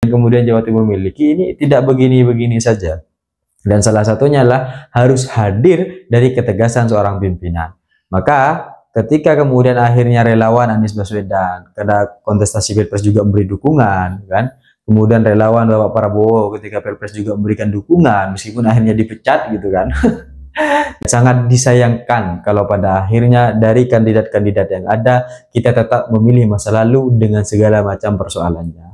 kemudian Jawa Timur miliki ini tidak begini-begini saja. Dan salah satunya adalah harus hadir dari ketegasan seorang pimpinan. Maka ketika kemudian akhirnya relawan Anies Baswedan karena kontestasi Pilpres juga memberi dukungan, kan? Kemudian relawan Bapak Prabowo ketika Pilpres juga memberikan dukungan meskipun akhirnya dipecat gitu kan. Sangat disayangkan kalau pada akhirnya dari kandidat-kandidat yang ada kita tetap memilih masa lalu dengan segala macam persoalannya.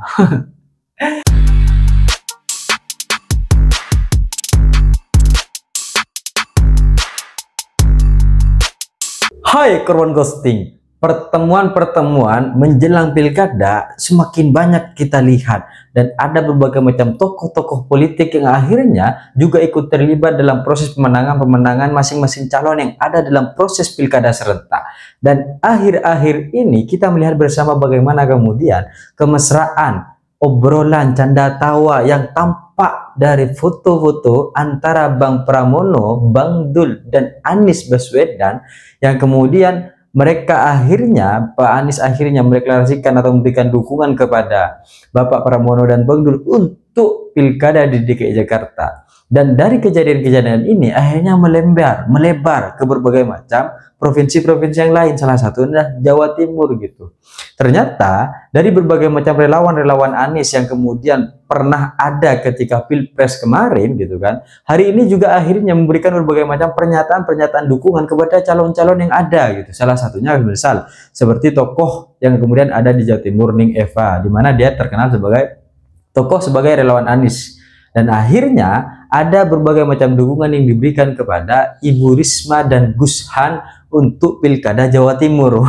Hai korban ghosting, pertemuan-pertemuan menjelang pilkada semakin banyak kita lihat dan ada berbagai macam tokoh-tokoh politik yang akhirnya juga ikut terlibat dalam proses pemenangan masing-masing calon yang ada dalam proses pilkada serentak. Dan akhir-akhir ini kita melihat bersama bagaimana kemudian kemesraan, obrolan, canda tawa yang tampak dari foto-foto antara Bang Pramono, Bang Dul, dan Anies Baswedan yang kemudian mereka akhirnya, Pak Anies akhirnya mendeklarasikan atau memberikan dukungan kepada Bapak Pramono dan Bang Dul untuk pilkada di DKI Jakarta. Dan dari kejadian-kejadian ini akhirnya melebar ke berbagai macam provinsi-provinsi yang lain, salah satunya Jawa Timur gitu. Ternyata dari berbagai macam relawan-relawan Anies yang kemudian pernah ada ketika Pilpres kemarin gitu kan, hari ini juga akhirnya memberikan berbagai macam pernyataan-pernyataan dukungan kepada calon-calon yang ada gitu. Salah satunya misal seperti tokoh yang kemudian ada di Jawa Timur, Ning Eva, di mana dia terkenal sebagai tokoh sebagai relawan Anies. Dan akhirnya ada berbagai macam dukungan yang diberikan kepada Ibu Risma dan Gus Han untuk pilkada Jawa Timur.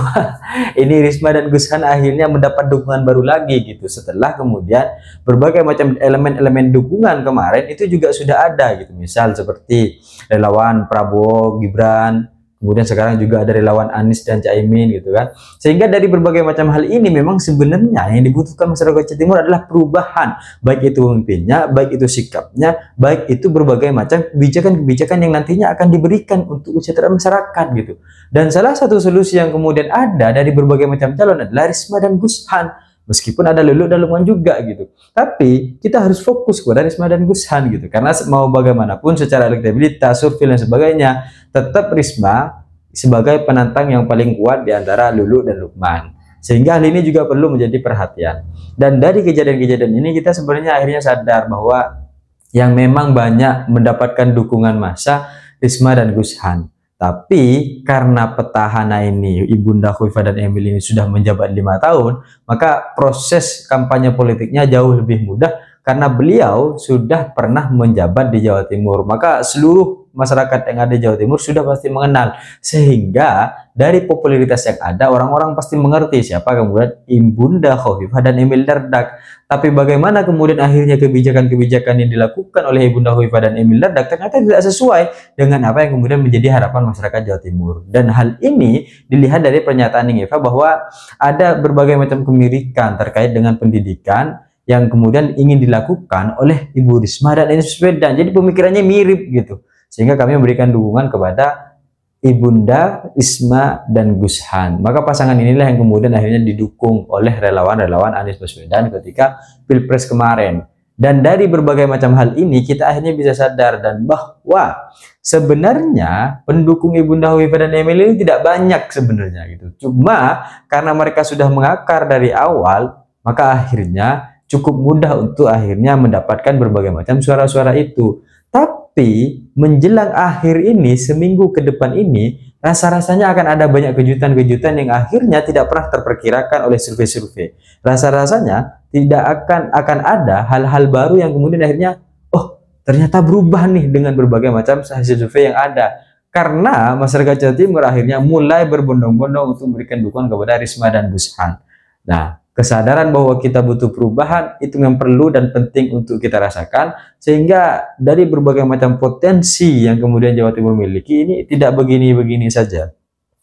Ini Risma dan Gus Han akhirnya mendapat dukungan baru lagi gitu setelah kemudian berbagai macam elemen-elemen dukungan kemarin itu juga sudah ada gitu. Misal seperti relawan Prabowo, Gibran, kemudian sekarang juga ada relawan Anies dan Caimin gitu kan. Sehingga dari berbagai macam hal ini memang sebenarnya yang dibutuhkan masyarakat Jawa Timur adalah perubahan, baik itu pemimpinnya, baik itu sikapnya, baik itu berbagai macam kebijakan-kebijakan yang nantinya akan diberikan untuk kesejahteraan masyarakat gitu. Dan salah satu solusi yang kemudian ada dari berbagai macam calon adalah Risma dan Gus Han. Meskipun ada Luluk dan Lukman juga gitu, tapi kita harus fokus kepada Risma dan Gus Han gitu, karena mau bagaimanapun secara elektabilitas, survei dan sebagainya, tetap Risma sebagai penantang yang paling kuat di antara Luluk dan Lukman. Sehingga hal ini juga perlu menjadi perhatian. Dan dari kejadian-kejadian ini kita sebenarnya akhirnya sadar bahwa yang memang banyak mendapatkan dukungan massa Risma dan Gus Han. Tapi karena petahana ini, Ibunda Khofifah dan Emil ini sudah menjabat 5 tahun, maka proses kampanye politiknya jauh lebih mudah karena beliau sudah pernah menjabat di Jawa Timur. Maka seluruh masyarakat yang ada di Jawa Timur sudah pasti mengenal. Sehingga dari popularitas yang ada, orang-orang pasti mengerti siapa kemudian Ibunda Khofifah dan Emil Dardak. Tapi bagaimana kemudian akhirnya kebijakan-kebijakan yang dilakukan oleh Ibunda Khofifah dan Emil Dardak ternyata tidak sesuai dengan apa yang kemudian menjadi harapan masyarakat Jawa Timur. Dan hal ini dilihat dari pernyataan Ning Eva bahwa ada berbagai macam kemirikan terkait dengan pendidikan yang kemudian ingin dilakukan oleh Ibu Risma dan Anies Baswedan. Jadi pemikirannya mirip gitu. Sehingga kami memberikan dukungan kepada Ibunda Risma dan Gus Han. Maka pasangan inilah yang kemudian akhirnya didukung oleh relawan-relawan Anies Baswedan ketika Pilpres kemarin. Dan dari berbagai macam hal ini kita akhirnya bisa sadar dan bahwa sebenarnya pendukung Ibunda Khofifah dan Emil ini tidak banyak sebenarnya gitu. Cuma karena mereka sudah mengakar dari awal, maka akhirnya cukup mudah untuk akhirnya mendapatkan berbagai macam suara-suara itu. Tapi menjelang akhir ini, seminggu ke depan ini, rasa-rasanya akan ada banyak kejutan-kejutan yang akhirnya tidak pernah terperkirakan oleh survei-survei. Rasa-rasanya tidak akan ada hal-hal baru yang kemudian akhirnya, oh ternyata berubah nih dengan berbagai macam hasil survei yang ada. Karena masyarakat Jawa Timur akhirnya mulai berbondong-bondong untuk memberikan dukungan kepada Risma dan Gus Han. Nah, kesadaran bahwa kita butuh perubahan itu yang perlu dan penting untuk kita rasakan, sehingga dari berbagai macam potensi yang kemudian Jawa Timur miliki ini tidak begini-begini saja.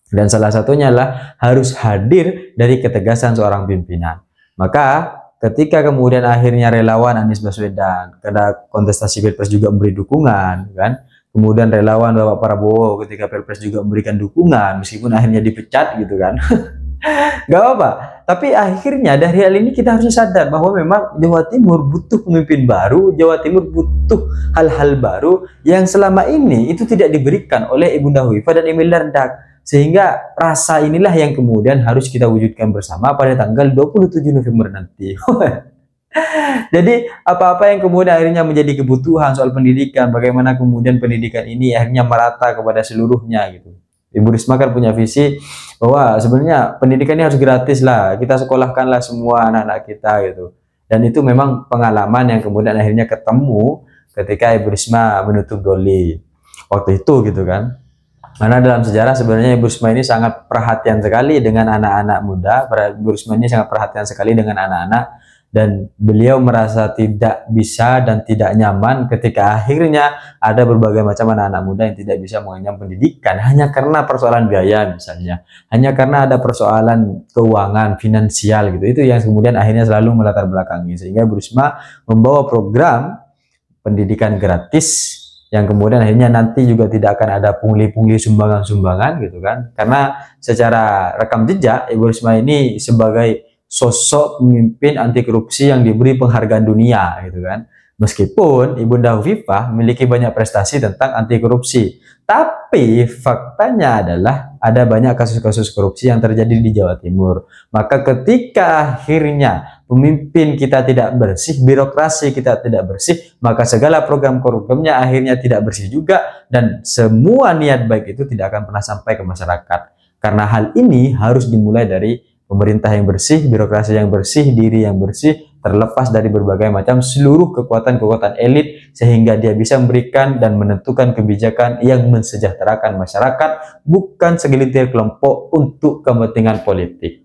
Dan salah satunya adalah harus hadir dari ketegasan seorang pimpinan. Maka ketika kemudian akhirnya relawan Anies Baswedan karena kontestasi Pilpres juga memberi dukungan kan, kemudian relawan Bapak Prabowo ketika Pilpres juga memberikan dukungan meskipun akhirnya dipecat gitu kan. Gak apa-apa. Tapi akhirnya dari hal ini kita harusnya sadar bahwa memang Jawa Timur butuh pemimpin baru, Jawa Timur butuh hal-hal baru yang selama ini itu tidak diberikan oleh Ibunda Hoifah dan Emil Dardak. Sehingga rasa inilah yang kemudian harus kita wujudkan bersama pada tanggal 27 November nanti. Jadi apa-apa yang kemudian akhirnya menjadi kebutuhan soal pendidikan, bagaimana kemudian pendidikan ini akhirnya merata kepada seluruhnya gitu. Ibu Risma kan punya visi bahwa sebenarnya pendidikan ini harus gratis lah, kita sekolahkanlah semua anak-anak kita gitu. Dan itu memang pengalaman yang kemudian akhirnya ketemu ketika Ibu Risma menutup Doli waktu itu gitu kan. Karena dalam sejarah sebenarnya Ibu Risma ini sangat perhatian sekali dengan anak-anak muda, Ibu Risma ini sangat perhatian sekali dengan anak-anak. Dan beliau merasa tidak bisa dan tidak nyaman ketika akhirnya ada berbagai macam anak-anak muda yang tidak bisa mengenyam pendidikan hanya karena persoalan biaya misalnya, hanya karena ada persoalan keuangan, finansial gitu. Itu yang kemudian akhirnya selalu melatar belakangi, sehingga Bu Risma membawa program pendidikan gratis yang kemudian akhirnya nanti juga tidak akan ada pungli-pungli sumbangan-sumbangan gitu kan. Karena secara rekam jejak Ibu Risma ini sebagai sosok pemimpin anti korupsi yang diberi penghargaan dunia gitu kan. Meskipun Ibunda Hovifah memiliki banyak prestasi tentang anti korupsi, tapi faktanya adalah ada banyak kasus-kasus korupsi yang terjadi di Jawa Timur. Maka ketika akhirnya pemimpin kita tidak bersih, birokrasi kita tidak bersih, maka segala program-programnya akhirnya tidak bersih juga, dan semua niat baik itu tidak akan pernah sampai ke masyarakat. Karena hal ini harus dimulai dari pemerintah yang bersih, birokrasi yang bersih, diri yang bersih, terlepas dari berbagai macam seluruh kekuatan-kekuatan elit, sehingga dia bisa memberikan dan menentukan kebijakan yang mensejahterakan masyarakat, bukan segelintir kelompok untuk kepentingan politik.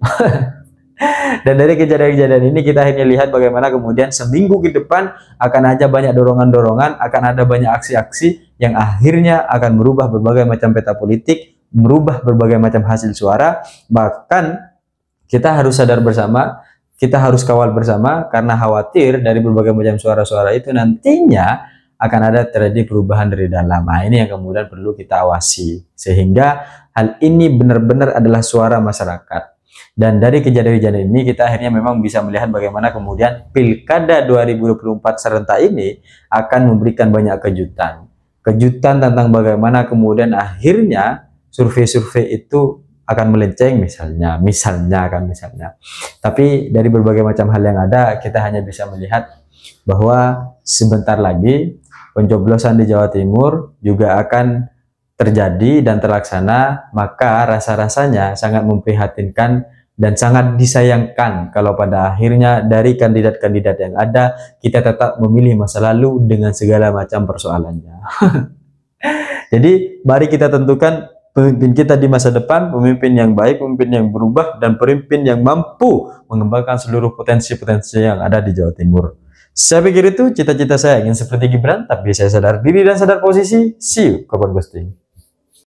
Dan dari kejadian-kejadian ini kita akhirnya lihat bagaimana kemudian seminggu ke depan akan ada banyak dorongan-dorongan, akan ada banyak aksi-aksi yang akhirnya akan merubah berbagai macam peta politik, merubah berbagai macam hasil suara. Bahkan kita harus sadar bersama, kita harus kawal bersama, karena khawatir dari berbagai macam suara-suara itu nantinya akan ada terjadi perubahan dari dalam. Nah, ini yang kemudian perlu kita awasi, sehingga hal ini benar-benar adalah suara masyarakat. Dan dari kejadian-kejadian ini kita akhirnya memang bisa melihat bagaimana kemudian Pilkada 2024 serentak ini akan memberikan banyak kejutan. Kejutan tentang bagaimana kemudian akhirnya survei-survei itu akan melenceng misalnya. Tapi dari berbagai macam hal yang ada, kita hanya bisa melihat bahwa sebentar lagi pencoblosan di Jawa Timur juga akan terjadi dan terlaksana. Maka rasa-rasanya sangat memprihatinkan dan sangat disayangkan kalau pada akhirnya dari kandidat-kandidat yang ada, kita tetap memilih masa lalu dengan segala macam persoalannya. Jadi mari kita tentukan pemimpin kita di masa depan, pemimpin yang baik, pemimpin yang berubah, dan pemimpin yang mampu mengembangkan seluruh potensi-potensi yang ada di Jawa Timur. Saya pikir itu cita-cita saya, ingin seperti Gibran, tapi saya sadar diri dan sadar posisi. See you, kawan ghosting.